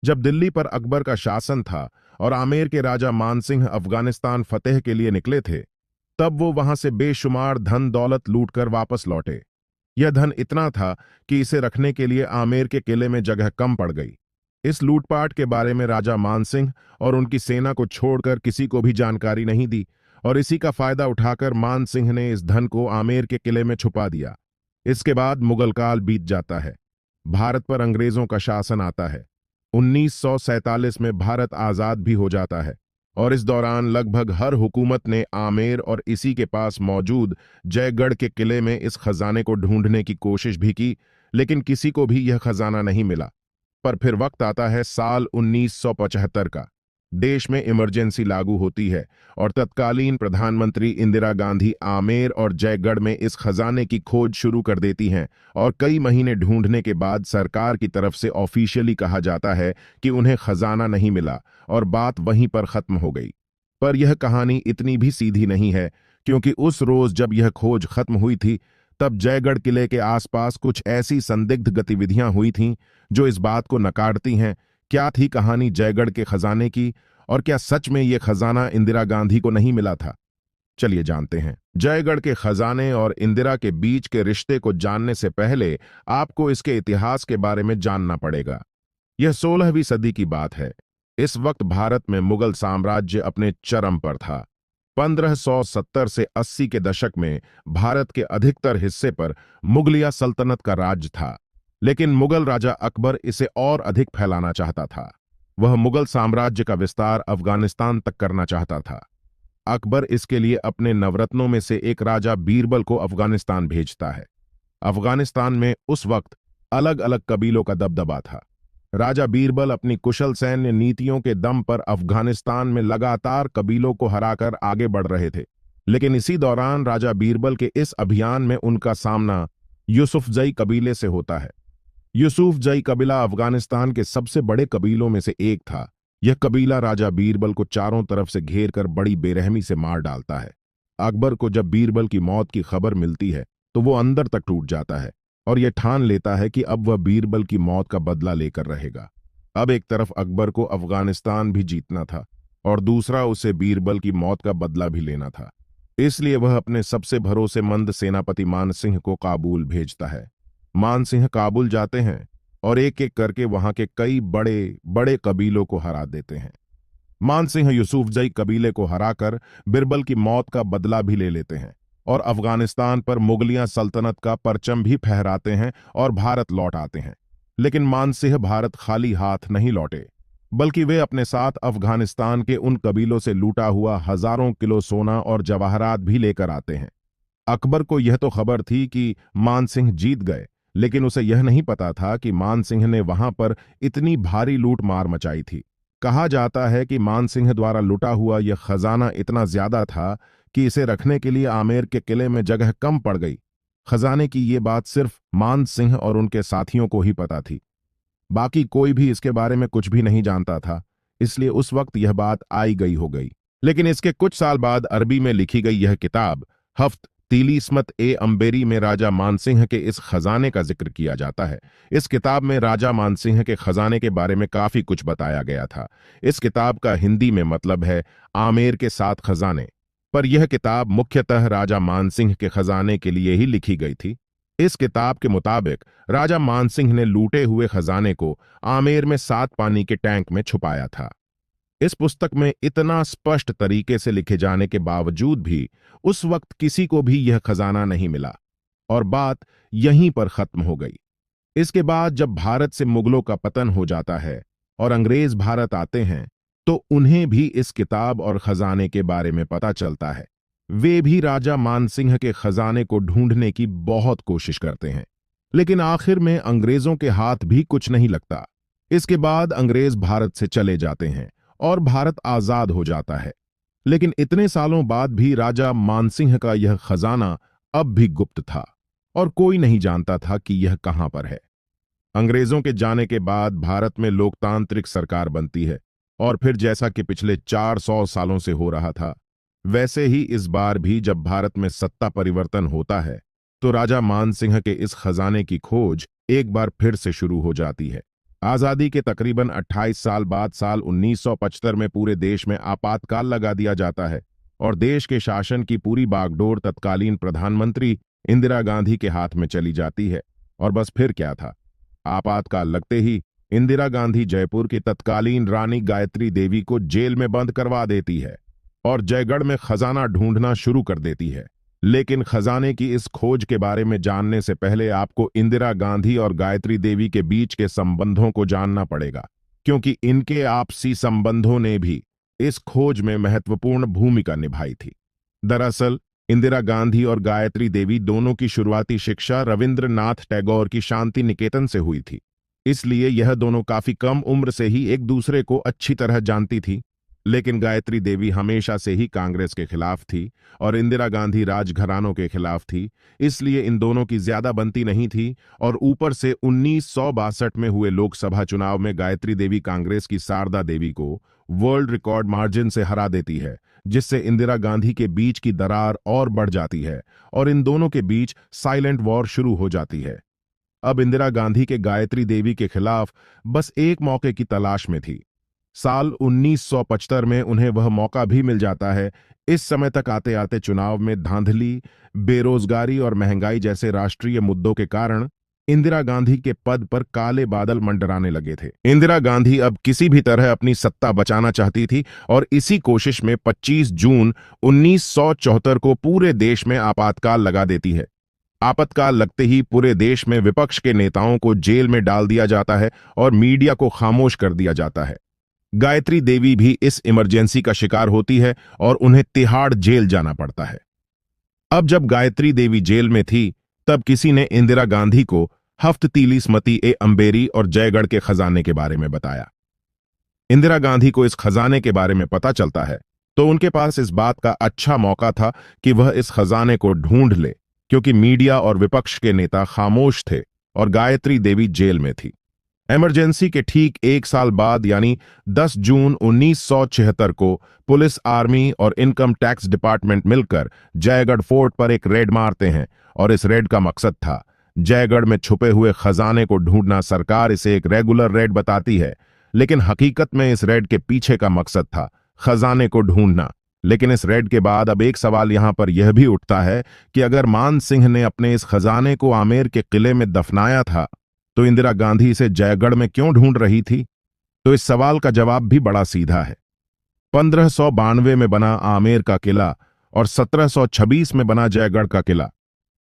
जब दिल्ली पर अकबर का शासन था और आमेर के राजा मानसिंह अफगानिस्तान फतेह के लिए निकले थे, तब वो वहां से बेशुमार धन दौलत लूटकर वापस लौटे। यह धन इतना था कि इसे रखने के लिए आमेर के किले में जगह कम पड़ गई। इस लूटपाट के बारे में राजा मानसिंह और उनकी सेना को छोड़कर किसी को भी जानकारी नहीं दी, और इसी का फायदा उठाकर मानसिंह ने इस धन को आमेर के किले में छुपा दिया। इसके बाद मुगल काल बीत जाता है। भारत पर अंग्रेजों का शासन आता है। 1947 में भारत आजाद भी हो जाता है, और इस दौरान लगभग हर हुकूमत ने आमेर और इसी के पास मौजूद जयगढ़ के किले में इस खजाने को ढूंढने की कोशिश भी की, लेकिन किसी को भी यह खजाना नहीं मिला। पर फिर वक्त आता है साल 1975 का। देश में इमरजेंसी लागू होती है और तत्कालीन प्रधानमंत्री इंदिरा गांधी आमेर और जयगढ़ में इस खजाने की खोज शुरू कर देती हैं, और कई महीने ढूंढने के बाद सरकार की तरफ से ऑफिशियली कहा जाता है कि उन्हें खजाना नहीं मिला, और बात वहीं पर खत्म हो गई। पर यह कहानी इतनी भी सीधी नहीं है, क्योंकि उस रोज जब यह खोज खत्म हुई थी, तब जयगढ़ किले के आसपास कुछ ऐसी संदिग्ध गतिविधियां हुई थीं जो इस बात को नकारती हैं। क्या थी कहानी जयगढ़ के खजाने की, और क्या सच में यह खजाना इंदिरा गांधी को नहीं मिला था? चलिए जानते हैं। जयगढ़ के खजाने और इंदिरा के बीच के रिश्ते को जानने से पहले आपको इसके इतिहास के बारे में जानना पड़ेगा। यह 16वीं सदी की बात है। इस वक्त भारत में मुगल साम्राज्य अपने चरम पर था। 1570 से 80 के दशक में भारत के अधिकतर हिस्से पर मुगलिया सल्तनत का राज था, लेकिन मुगल राजा अकबर इसे और अधिक फैलाना चाहता था। वह मुगल साम्राज्य का विस्तार अफगानिस्तान तक करना चाहता था। अकबर इसके लिए अपने नवरत्नों में से एक राजा बीरबल को अफगानिस्तान भेजता है। अफगानिस्तान में उस वक्त अलग अलग कबीलों का दबदबा था। राजा बीरबल अपनी कुशल सैन्य नीतियों के दम पर अफगानिस्तान में लगातार कबीलों को हराकर आगे बढ़ रहे थे, लेकिन इसी दौरान राजा बीरबल के इस अभियान में उनका सामना यूसुफजई कबीले से होता है। यूसुफजई कबीला अफगानिस्तान के सबसे बड़े कबीलों में से एक था। यह कबीला राजा बीरबल को चारों तरफ से घेर कर बड़ी बेरहमी से मार डालता है। अकबर को जब बीरबल की मौत की खबर मिलती है तो वो अंदर तक टूट जाता है, और यह ठान लेता है कि अब वह बीरबल की मौत का बदला लेकर रहेगा। अब एक तरफ अकबर को अफगानिस्तान भी जीतना था, और दूसरा उसे बीरबल की मौत का बदला भी लेना था। इसलिए वह अपने सबसे भरोसेमंद सेनापति मानसिंह को काबुल भेजता है। मानसिंह काबुल जाते हैं और एक एक करके वहां के कई बड़े बड़े कबीलों को हरा देते हैं। मानसिंह यूसुफजई कबीले को हराकर बीरबल की मौत का बदला भी ले लेते हैं, और अफगानिस्तान पर मुगलिया सल्तनत का परचम भी फहराते हैं और भारत लौट आते हैं। लेकिन मानसिंह भारत खाली हाथ नहीं लौटे, बल्कि वे अपने साथ अफगानिस्तान के उन कबीलों से लूटा हुआ हजारों किलो सोना और जवाहरात भी लेकर आते हैं। अकबर को यह तो खबर थी कि मानसिंह जीत गए, लेकिन उसे यह नहीं पता था कि मानसिंह ने वहां पर इतनी भारी लूट मार मचाई थी। कहा जाता है कि मानसिंह द्वारा लूटा हुआ यह खजाना इतना ज्यादा था कि इसे रखने के लिए आमेर के किले में जगह कम पड़ गई। खजाने की ये बात सिर्फ मानसिंह और उनके साथियों को ही पता थी। बाकी कोई भी इसके बारे में कुछ भी नहीं जानता था, इसलिए उस वक्त यह बात आई गई हो गई। लेकिन इसके कुछ साल बाद अरबी में लिखी गई यह किताब हफ्त तिलीस्मत ए अंबेरी में राजा मानसिंह के इस खजाने का जिक्र किया जाता है। इस किताब में राजा मानसिंह के खजाने के बारे में काफी कुछ बताया गया था। इस किताब का हिंदी में मतलब है आमेर के 7 खजाने, पर यह किताब मुख्यतः राजा मानसिंह के खजाने के लिए ही लिखी गई थी। इस किताब के मुताबिक राजा मानसिंह ने लूटे हुए खजाने को आमेर में 7 पानी के टैंक में छुपाया था। इस पुस्तक में इतना स्पष्ट तरीके से लिखे जाने के बावजूद भी उस वक्त किसी को भी यह खजाना नहीं मिला, और बात यहीं पर खत्म हो गई। इसके बाद जब भारत से मुगलों का पतन हो जाता है और अंग्रेज भारत आते हैं, तो उन्हें भी इस किताब और खजाने के बारे में पता चलता है। वे भी राजा मानसिंह के खजाने को ढूंढने की बहुत कोशिश करते हैं, लेकिन आखिर में अंग्रेजों के हाथ भी कुछ नहीं लगता। इसके बाद अंग्रेज भारत से चले जाते हैं और भारत आजाद हो जाता है। लेकिन इतने सालों बाद भी राजा मानसिंह का यह खजाना अब भी गुप्त था, और कोई नहीं जानता था कि यह कहां पर है। अंग्रेजों के जाने के बाद भारत में लोकतांत्रिक सरकार बनती है, और फिर जैसा कि पिछले 400 सालों से हो रहा था, वैसे ही इस बार भी जब भारत में सत्ता परिवर्तन होता है, तो राजा मानसिंह के इस खजाने की खोज एक बार फिर से शुरू हो जाती है। आजादी के तकरीबन 28 साल बाद साल 1975 में पूरे देश में आपातकाल लगा दिया जाता है और देश के शासन की पूरी बागडोर तत्कालीन प्रधानमंत्री इंदिरा गांधी के हाथ में चली जाती है। और बस फिर क्या था, आपातकाल लगते ही इंदिरा गांधी जयपुर की तत्कालीन रानी गायत्री देवी को जेल में बंद करवा देती है और जयगढ़ में खजाना ढूंढना शुरू कर देती है। लेकिन खजाने की इस खोज के बारे में जानने से पहले आपको इंदिरा गांधी और गायत्री देवी के बीच के संबंधों को जानना पड़ेगा, क्योंकि इनके आपसी संबंधों ने भी इस खोज में महत्वपूर्ण भूमिका निभाई थी। दरअसल इंदिरा गांधी और गायत्री देवी दोनों की शुरुआती शिक्षा रविंद्रनाथ टैगोर की शांति निकेतन से हुई थी, इसलिए यह दोनों काफी कम उम्र से ही एक दूसरे को अच्छी तरह जानती थी। लेकिन गायत्री देवी हमेशा से ही कांग्रेस के खिलाफ थी और इंदिरा गांधी राजघरानों के खिलाफ थी, इसलिए इन दोनों की ज्यादा बनती नहीं थी। और ऊपर से 1962 में हुए लोकसभा चुनाव में गायत्री देवी कांग्रेस की शारदा देवी को वर्ल्ड रिकॉर्ड मार्जिन से हरा देती है, जिससे इंदिरा गांधी के बीच की दरार और बढ़ जाती है और इन दोनों के बीच साइलेंट वॉर शुरू हो जाती है। अब इंदिरा गांधी के गायत्री देवी के खिलाफ बस एक मौके की तलाश में थी। साल 1975 में उन्हें वह मौका भी मिल जाता है। इस समय तक आते आते चुनाव में धांधली, बेरोजगारी और महंगाई जैसे राष्ट्रीय मुद्दों के कारण इंदिरा गांधी के पद पर काले बादल मंडराने लगे थे। इंदिरा गांधी अब किसी भी तरह अपनी सत्ता बचाना चाहती थी और इसी कोशिश में 25 जून 1974 को पूरे देश में आपातकाल लगा देती है। आपातकाल लगते ही पूरे देश में विपक्ष के नेताओं को जेल में डाल दिया जाता है और मीडिया को खामोश कर दिया जाता है। गायत्री देवी भी इस इमरजेंसी का शिकार होती है और उन्हें तिहाड़ जेल जाना पड़ता है। अब जब गायत्री देवी जेल में थी, तब किसी ने इंदिरा गांधी को हफ्ततीली स्मृति ए अंबेरी और जयगढ़ के खजाने के बारे में बताया। इंदिरा गांधी को इस खजाने के बारे में पता चलता है तो उनके पास इस बात का अच्छा मौका था कि वह इस खजाने को ढूंढ ले, क्योंकि मीडिया और विपक्ष के नेता खामोश थे और गायत्री देवी जेल में थी। इमरजेंसी के ठीक एक साल बाद यानी 10 जून 1976 को पुलिस, आर्मी और इनकम टैक्स डिपार्टमेंट मिलकर जयगढ़ फोर्ट पर एक रेड मारते हैं और इस रेड का मकसद था जयगढ़ में छुपे हुए खजाने को ढूंढना। सरकार इसे एक रेगुलर रेड बताती है, लेकिन हकीकत में इस रेड के पीछे का मकसद था खजाने को ढूंढना। लेकिन इस रेड के बाद अब एक सवाल यहां पर यह भी उठता है कि अगर मान सिंह ने अपने इस खजाने को आमेर के किले में दफनाया था तो इंदिरा गांधी इसे जयगढ़ में क्यों ढूंढ रही थी? तो इस सवाल का जवाब भी बड़ा सीधा है। 1592 में बना आमेर का किला और 1726 में बना जयगढ़ का किला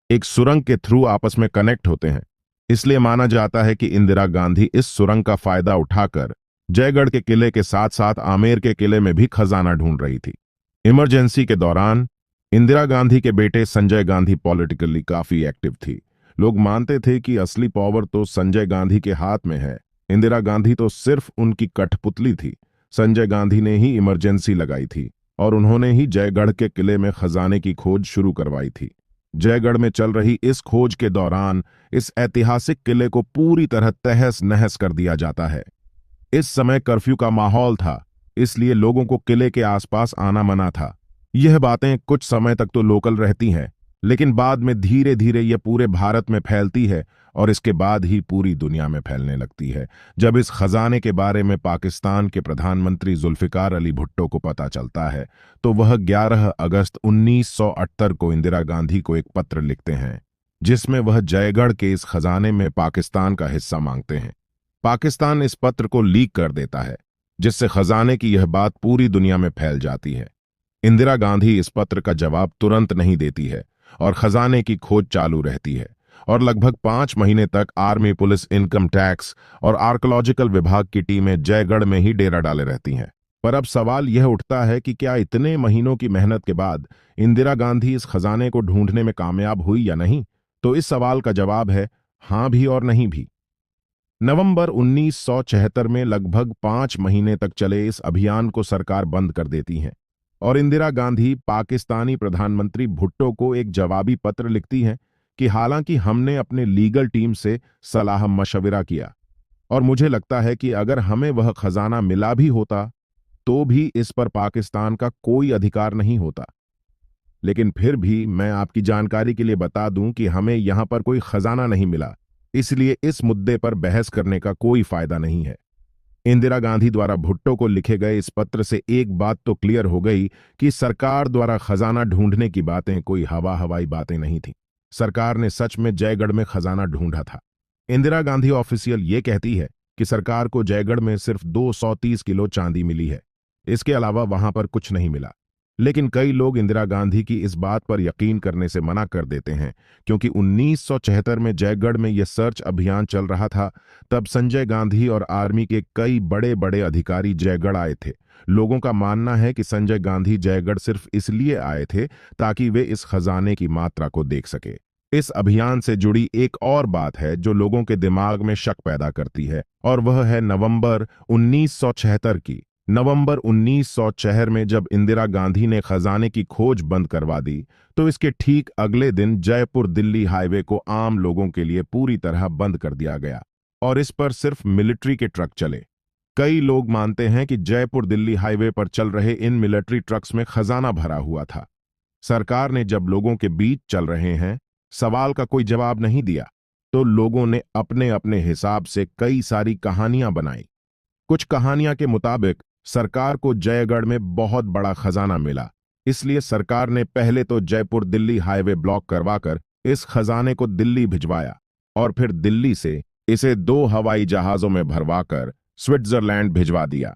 एक सुरंग के थ्रू आपस में कनेक्ट होते हैं, इसलिए माना जाता है कि इंदिरा गांधी इस सुरंग का फायदा उठाकर जयगढ़ के किले के साथ साथ आमेर के किले में भी खजाना ढूंढ रही थी। इमरजेंसी के दौरान इंदिरा गांधी के बेटे संजय गांधी पॉलिटिकली काफी एक्टिव थी। लोग मानते थे कि असली पावर तो संजय गांधी के हाथ में है, इंदिरा गांधी तो सिर्फ उनकी कठपुतली थी। संजय गांधी ने ही इमरजेंसी लगाई थी और उन्होंने ही जयगढ़ के किले में खजाने की खोज शुरू करवाई थी। जयगढ़ में चल रही इस खोज के दौरान इस ऐतिहासिक किले को पूरी तरह तहस नहस कर दिया जाता है। इस समय कर्फ्यू का माहौल था, इसलिए लोगों को किले के आसपास आना मना था। यह बातें कुछ समय तक तो लोकल रहती हैं, लेकिन बाद में धीरे धीरे यह पूरे भारत में फैलती है और इसके बाद ही पूरी दुनिया में फैलने लगती है। जब इस खजाने के बारे में पाकिस्तान के प्रधानमंत्री जुल्फिकार अली भुट्टो को पता चलता है तो वह 11 अगस्त 1978 को इंदिरा गांधी को एक पत्र लिखते हैं, जिसमें वह जयगढ़ के इस खजाने में पाकिस्तान का हिस्सा मांगते हैं। पाकिस्तान इस पत्र को लीक कर देता है, जिससे खजाने की यह बात पूरी दुनिया में फैल जाती है। इंदिरा गांधी इस पत्र का जवाब तुरंत नहीं देती है और खजाने की खोज चालू रहती है और लगभग 5 महीने तक आर्मी, पुलिस, इनकम टैक्स और आर्कोलॉजिकल विभाग की टीमें जयगढ़ में ही डेरा डाले रहती हैं। पर अब सवाल यह उठता है कि क्या इतने महीनों की मेहनत के बाद इंदिरा गांधी इस खजाने को ढूंढने में कामयाब हुई या नहीं? तो इस सवाल का जवाब है हां भी और नहीं भी। नवंबर 1976 में लगभग 5 महीने तक चले इस अभियान को सरकार बंद कर देती है और इंदिरा गांधी पाकिस्तानी प्रधानमंत्री भुट्टो को एक जवाबी पत्र लिखती हैं कि हालांकि हमने अपने लीगल टीम से सलाह मशविरा किया और मुझे लगता है कि अगर हमें वह खजाना मिला भी होता तो भी इस पर पाकिस्तान का कोई अधिकार नहीं होता। लेकिन फिर भी मैं आपकी जानकारी के लिए बता दूं कि हमें यहां पर कोई खजाना नहीं मिला, इसलिए इस मुद्दे पर बहस करने का कोई फायदा नहीं है। इंदिरा गांधी द्वारा भुट्टो को लिखे गए इस पत्र से एक बात तो क्लियर हो गई कि सरकार द्वारा खजाना ढूंढने की बातें कोई हवाई बातें नहीं थीं। सरकार ने सच में जयगढ़ में खजाना ढूंढा था। इंदिरा गांधी ऑफिशियल ये कहती है कि सरकार को जयगढ़ में सिर्फ 230 किलो चांदी मिली है, इसके अलावा वहां पर कुछ नहीं मिला। लेकिन कई लोग इंदिरा गांधी की इस बात पर यकीन करने से मना कर देते हैं, क्योंकि 1976 में जयगढ़ में यह सर्च अभियान चल रहा था। तब संजय गांधी और आर्मी के कई बड़े बड़े अधिकारी जयगढ़ आए थे। लोगों का मानना है कि संजय गांधी जयगढ़ सिर्फ इसलिए आए थे ताकि वे इस खजाने की मात्रा को देख सके। इस अभियान से जुड़ी एक और बात है जो लोगों के दिमाग में शक पैदा करती है, और वह है नवंबर 1976 की। नवंबर 1976 में जब इंदिरा गांधी ने खजाने की खोज बंद करवा दी, तो इसके ठीक अगले दिन जयपुर दिल्ली हाईवे को आम लोगों के लिए पूरी तरह बंद कर दिया गया और इस पर सिर्फ मिलिट्री के ट्रक चले। कई लोग मानते हैं कि जयपुर दिल्ली हाईवे पर चल रहे इन मिलिट्री ट्रक्स में खजाना भरा हुआ था। सरकार ने जब लोगों के बीच चल रहे हैं सवाल का कोई जवाब नहीं दिया, तो लोगों ने अपने अपने हिसाब से कई सारी कहानियां बनाई। कुछ कहानियां के मुताबिक सरकार को जयगढ़ में बहुत बड़ा खजाना मिला, इसलिए सरकार ने पहले तो जयपुर दिल्ली हाईवे ब्लॉक करवाकर इस खजाने को दिल्ली भिजवाया और फिर दिल्ली से इसे 2 हवाई जहाजों में भरवाकर स्विट्जरलैंड भिजवा दिया।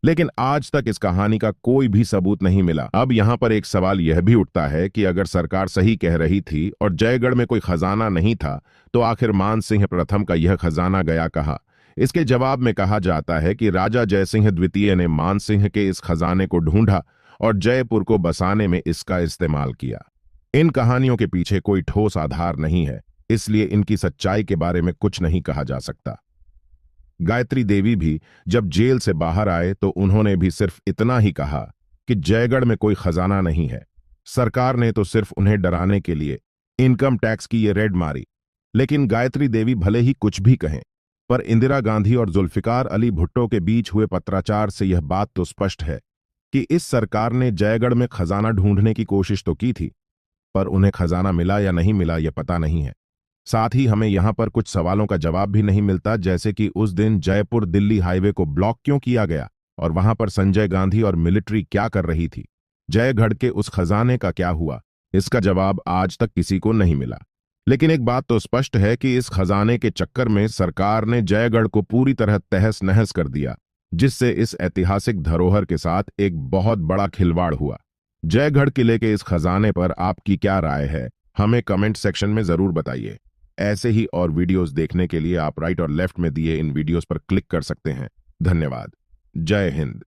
लेकिन आज तक इस कहानी का कोई भी सबूत नहीं मिला। अब यहां पर एक सवाल यह भी उठता है कि अगर सरकार सही कह रही थी और जयगढ़ में कोई खजाना नहीं था, तो आखिर मानसिंह प्रथम का यह खजाना गया कहां? इसके जवाब में कहा जाता है कि राजा जयसिंह द्वितीय ने मानसिंह के इस खजाने को ढूंढा और जयपुर को बसाने में इसका इस्तेमाल किया। इन कहानियों के पीछे कोई ठोस आधार नहीं है, इसलिए इनकी सच्चाई के बारे में कुछ नहीं कहा जा सकता। गायत्री देवी भी जब जेल से बाहर आए तो उन्होंने भी सिर्फ इतना ही कहा कि जयगढ़ में कोई खजाना नहीं है। सरकार ने तो सिर्फ उन्हें डराने के लिए इनकम टैक्स की ये रेड मारी। लेकिन गायत्री देवी भले ही कुछ भी कहें, पर इंदिरा गांधी और जुल्फिकार अली भुट्टो के बीच हुए पत्राचार से यह बात तो स्पष्ट है कि इस सरकार ने जयगढ़ में खजाना ढूंढने की कोशिश तो की थी, पर उन्हें खजाना मिला या नहीं मिला यह पता नहीं है। साथ ही हमें यहां पर कुछ सवालों का जवाब भी नहीं मिलता, जैसे कि उस दिन जयपुर दिल्ली हाईवे को ब्लॉक क्यों किया गया और वहां पर संजय गांधी और मिलिट्री क्या कर रही थी? जयगढ़ के उस खजाने का क्या हुआ? इसका जवाब आज तक किसी को नहीं मिला। लेकिन एक बात तो स्पष्ट है कि इस खजाने के चक्कर में सरकार ने जयगढ़ को पूरी तरह तहस नहस कर दिया, जिससे इस ऐतिहासिक धरोहर के साथ एक बहुत बड़ा खिलवाड़ हुआ। जयगढ़ किले के इस खजाने पर आपकी क्या राय है? हमें कमेंट सेक्शन में जरूर बताइए। ऐसे ही और वीडियोस देखने के लिए आप राइट और लेफ्ट में दिए इन वीडियोस पर क्लिक कर सकते हैं। धन्यवाद। जय हिंद।